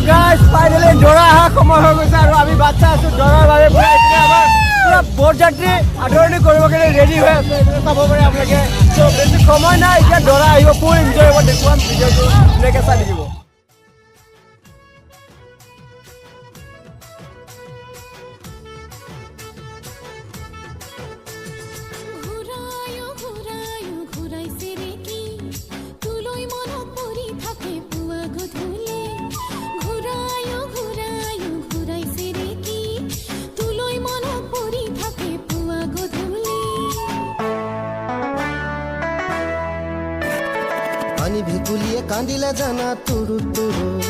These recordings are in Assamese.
গাইস ফাইনালি দৰা অহা সময় হৈ গৈছে আৰু আমি বাচ্চা আছো দৰাৰ বাবে পুৰা বৰযাত্ৰী আদৰণি কৰিব কাৰণে ৰেডি হৈ আছে চাব পাৰে আপোনালোকে বেছি সময় নাই এতিয়া দৰা আহিব ফুল এনজয় হ'ব দেখুৱাম ভিডিঅ'টো ধুনীয়াকৈ চাই থাকিব পানী ভেকুলীয়ে কান্দিলে জানা তুৰুত তুৰুত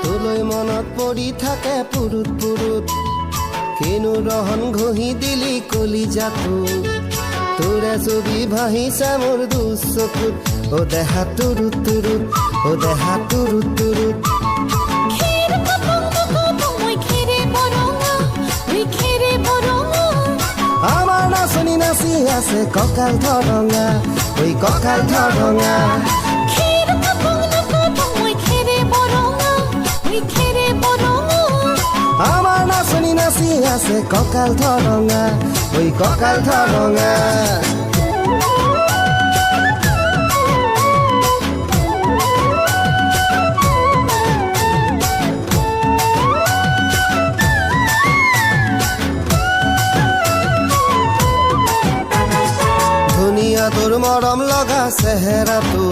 তোলৈ মনত পৰি থাকে পুৰুত পুৰুত কিনো ৰহন ঘঁহি দিলি কলিজাটো তোৰে ছবি ভাহিছে মোৰ দুচকুত অ দেহা তুৰুত তুৰুত অ দেহা তুৰুত তুৰুত আমাৰ নাচনি নাচি আছে কঁকাল ধৰঙা ঐ কঁকাল ধৰঙা আমাৰ নাচনি নাচি আছে কঁকাল ধৰঙা ঐ কঁকাল ধৰঙা ধুনীয়া তোৰ মৰম লগা চেহেৰাটো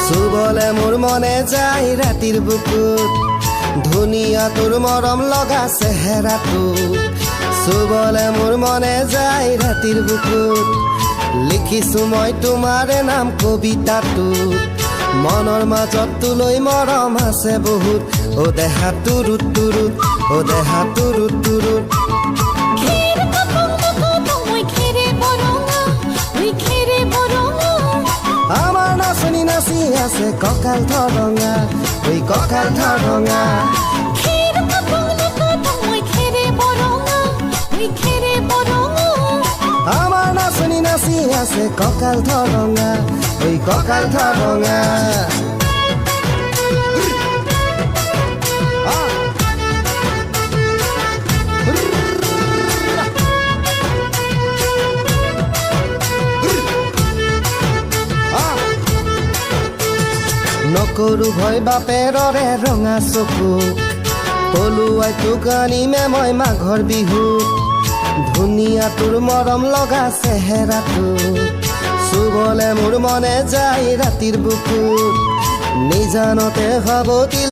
চুবলে মোৰ মনে যায় ৰাতিৰ বুকুত ধুনীয়া তোৰ মৰম লগা চেহেৰাটো চুবলে মোৰ মনে যায় ৰাতিৰ বুকুত লিখিছো মই তোমাৰে নাম কবিতাটোত মনৰ মাজত তোলৈ মৰম আছে বহুত অ দেহা তুৰুত তুৰুত অ দেহা তুৰুত তুৰুত আমাৰ নাচনি নাচি আছে কঁকাল ধৰঙা ঐ কঁকাল ধৰঙা আমাৰ নাচনি নাচি আছে কঁকাল ধৰঙা ঐ কঁকাল ধৰঙা নকৰো ভয় বাপেৰৰে ৰঙা চকু পলুৱাই তোক আনিমে মই মাঘৰ বিহু ধুনীয়া তোৰ মৰম লগা চেহেৰাটো চুবলে মোৰ মনে যায় ৰাতিৰ বুকুত নিজানতে হ'ব